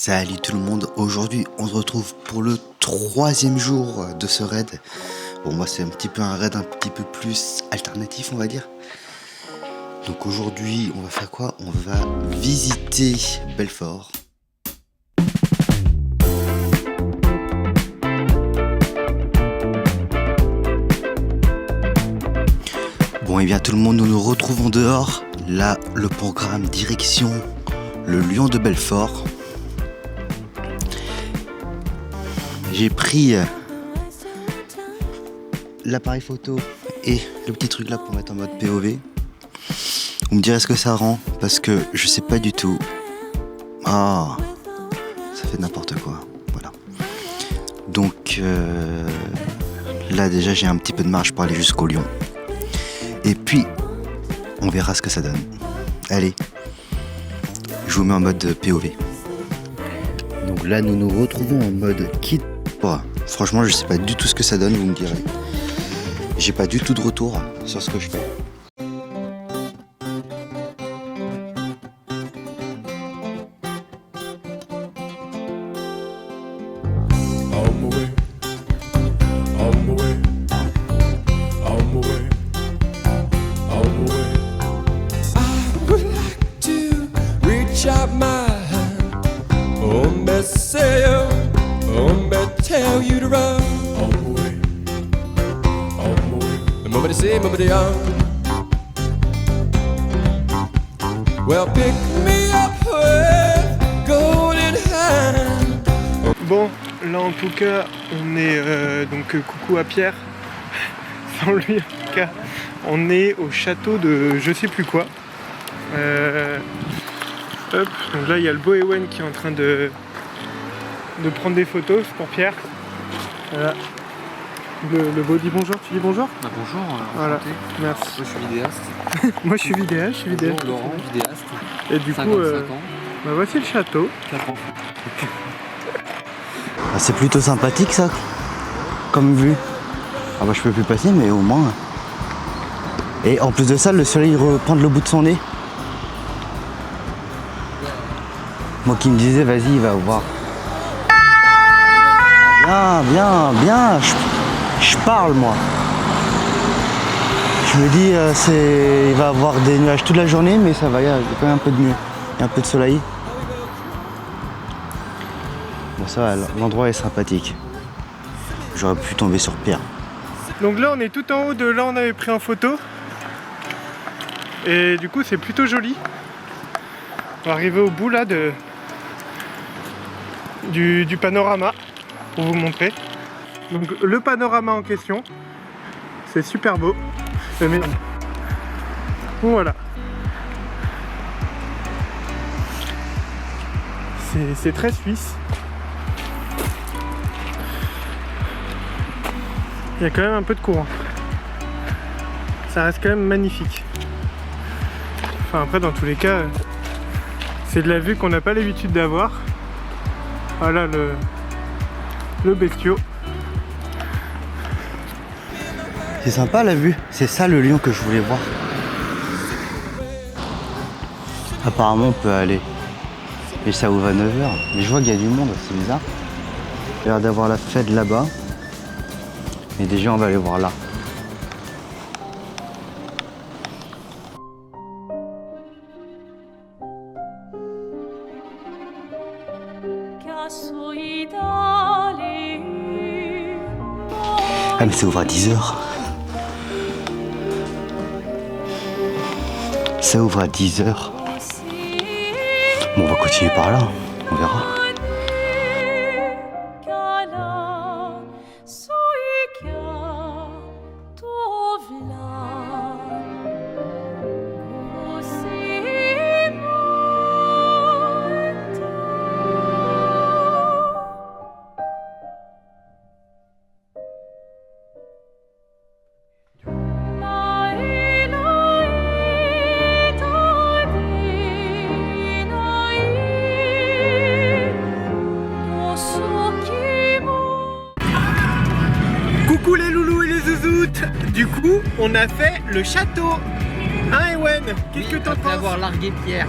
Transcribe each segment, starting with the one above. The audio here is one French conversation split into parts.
Salut tout le monde, aujourd'hui on se retrouve pour le 3e jour de ce raid. Bon, moi c'est un petit peu un raid un petit peu plus alternatif, on va dire. Donc aujourd'hui on va faire quoi? On va visiter Belfort. Bon, et bien tout le monde, nous nous retrouvons dehors. Là, le programme direction le Lion de Belfort. J'ai pris l'appareil photo et le petit truc là pour mettre en mode POV. Vous me direz ce que ça rend, parce que je sais pas du tout. Ah, ça fait n'importe quoi. Voilà. Donc là déjà j'ai un petit peu de marge pour aller jusqu'au Lion. Et puis on verra ce que ça donne. Allez, je vous mets en mode POV. Donc là nous nous retrouvons en mode kit. Oh, franchement je sais pas du tout ce que ça donne, vous me direz. J'ai pas du tout de retour sur ce que je fais. Tell you to run on the way, the moment they say, moment they are. Well, pick me up with golden hand. Bon, là en tout cas, on est donc coucou à Pierre, sans lui en tout cas, on est au château de je sais plus quoi. Hop, donc là il y a le beau Ewen qui est en train de prendre des photos pour Pierre. Voilà. Le beau dit bonjour, tu dis bonjour? Bah bonjour, voilà. Merci. Moi je suis vidéaste. Moi je suis vidéaste, Bonjour, Laurent, vidéaste. Et du 55 coup, ans. bah voici le château. 4 ans. Ah, c'est plutôt sympathique ça, comme vue. Ah bah je peux plus passer, mais au moins. Et en plus de ça, le soleil reprend le bout de son nez. Moi qui me disais, vas-y, va voir. Bien, je parle moi. Je me dis, il va y avoir des nuages toute la journée, mais ça va, il y a quand même un peu de mieux. Il y a un peu de soleil. Bon, ça va, l'endroit est sympathique. J'aurais pu tomber sur Pierre. Donc là on est tout en haut de là on avait pris en photo. Et du coup c'est plutôt joli. On va arriver au bout là du panorama pour vous montrer. Donc le panorama en question, c'est super beau. Bon, voilà. C'est très suisse. Il y a quand même un peu de courant. Ça reste quand même magnifique. Enfin après dans tous les cas, c'est de la vue qu'on n'a pas l'habitude d'avoir. Voilà le bestiau. C'est sympa la vue, c'est ça le lion que je voulais voir. Apparemment on peut aller. Et ça ouvre à 9h. Mais je vois qu'il y a du monde, c'est bizarre. Il y a l'air d'avoir la fête là-bas. Et déjà on va aller voir là. Ah mais ça ouvre à 10h. Ça ouvre à 10h. Bon, on va continuer par là, on verra. Coucou les loulous et les zouzoutes. Du coup, on a fait le château. Hein Ewen? Qu'est-ce que t'en penses? D'avoir largué Pierre.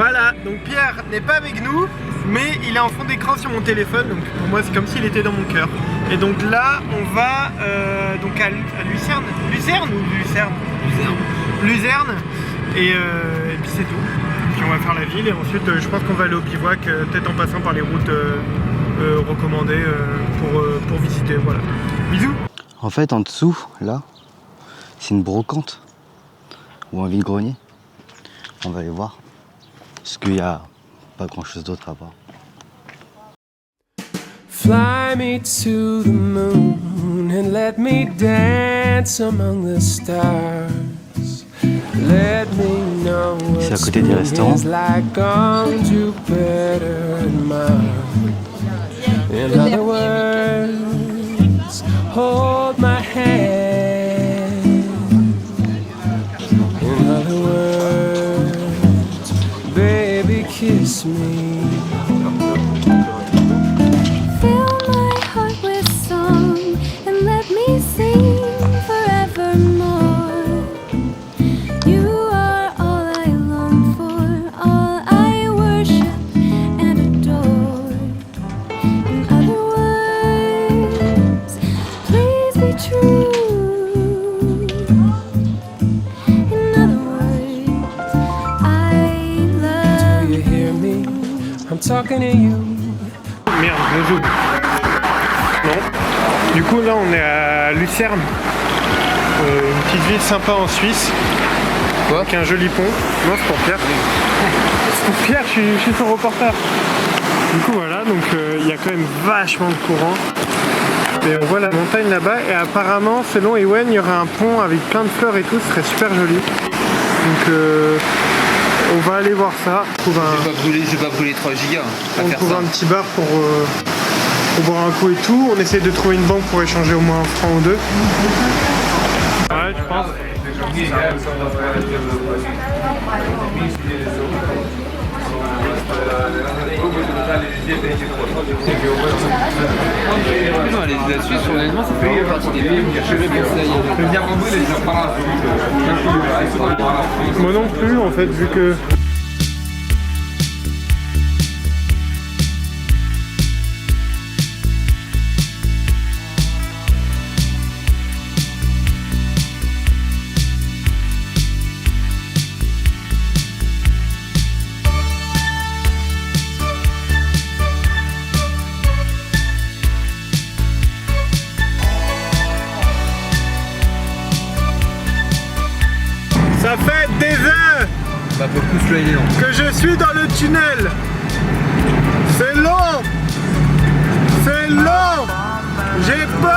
Voilà, donc Pierre n'est pas avec nous, mais il est en fond d'écran sur mon téléphone, donc pour moi c'est comme s'il était dans mon cœur. Et donc là, on va donc à Lucerne. Lucerne ou Lucerne? Luzerne. Et puis c'est tout. Puis on va faire la ville et ensuite je pense qu'on va aller au bivouac, peut-être en passant par les routes recommandées pour visiter. Voilà. Bisous. En fait, en dessous, là, c'est une brocante ou un vide-grenier. On va aller voir. Parce qu'il n'y a pas grand-chose d'autre à voir. Fly me to the moon and let me dance among the stars. Let me know C'est à côté des restaurants. like on Jupiter and Mars. In other words, hold my hand. In other words, baby, kiss me. Talking to you. Merde, je zoome. Non. Du coup là on est à Lucerne, une petite ville sympa en Suisse. Quoi? Avec un joli pont. Non, c'est pour Pierre. C'est pour Pierre, je suis son reporter. Du coup voilà, donc il y a quand même vachement de courant. Et on voit la montagne là-bas et apparemment selon Ewen il y aurait un pont avec plein de fleurs et tout, ce serait super joli. Donc on va aller voir ça. Je vais pas brûler 3 gigas. On trouve un petit bar pour boire un coup et tout. On essaie de trouver une banque pour échanger au moins un franc ou deux. Ouais, je pense. Non, la Suisse, honnêtement, ça fait partie des pays où je vais bien Moi non plus, en fait, vu que... Ça fait des heures que je suis dans le tunnel. C'est long. C'est long. J'ai peur.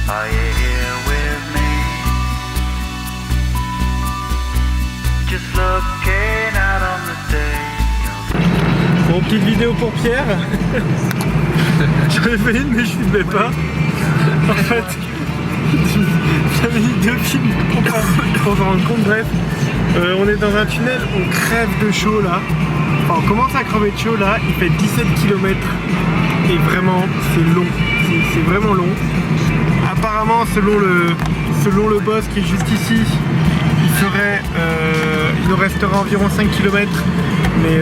Are you here with me? Just looking out on the day. Bon, petite vidéo pour Pierre. J'en ai fait une mais je filmais pas. En fait, j'avais mis 2 films pour se rendre compte. Bref, on est dans un tunnel, on crève de chaud là. Enfin, on commence à crever de chaud là. Il fait 17 km et vraiment c'est long. C'est vraiment long. Apparemment, selon le boss qui est juste ici, il nous resterait environ 5 km. Mais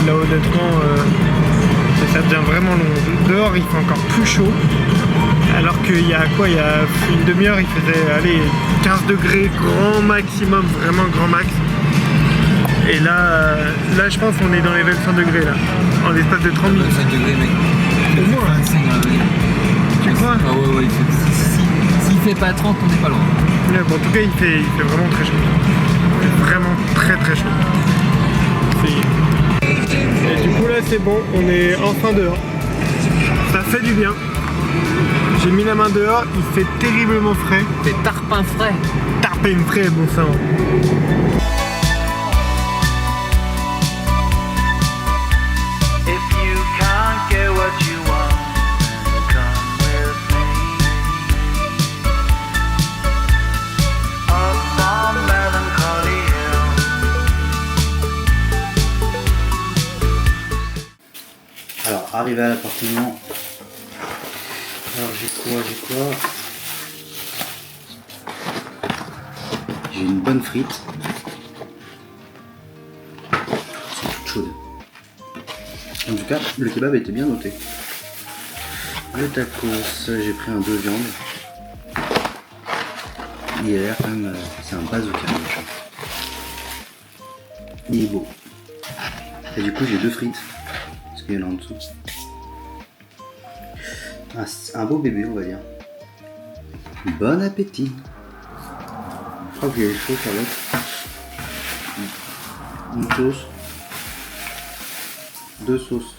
là honnêtement, ça devient vraiment long. Dehors il fait encore plus chaud. Alors qu'il y a quoi, il y a une demi-heure il faisait 15 degrés grand maximum, vraiment grand max. Et là je pense qu'on est dans les 25 degrés là, en l'espace de 30 minutes. 25 degrés mec. Au moins 25 degrés. Tu crois? Ah ouais, s'il fait pas 30 on n'est pas loin. Ouais, bon, en tout cas il fait vraiment très chaud. Vraiment très très chaud. Et du coup là c'est bon, on est enfin dehors. Ça fait du bien. J'ai mis la main dehors, il fait terriblement frais. T'es tarpin frais. Tarpin frais, bon sang. If you can't get what you want, then come with me. Up on Melancholy Hill. Alors, arrivé à l'appartement. Alors, j'ai quoi J'ai une bonne frite. C'est toute chaude. En tout cas, le kebab était bien noté. Le tacos, j'ai pris un 2 viandes. Il a l'air quand même... c'est un bazooka, le chat. Il est beau. Et du coup, j'ai 2 frites. Parce qu'il y en a en dessous. Un beau bébé, on va dire. Bon appétit. Je crois que j'ai chaud, Charlotte. Une sauce. 2 sauces.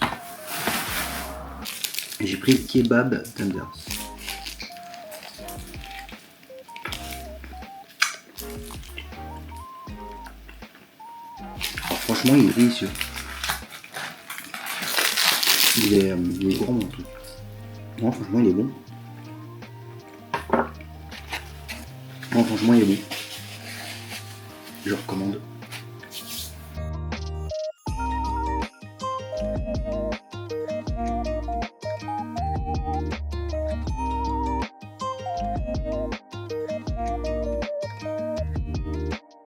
Et j'ai pris kebab tenders. Alors, franchement, il est délicieux. Il est gourmand tout. Non, franchement, il est bon. Non, franchement, il est bon. Je recommande.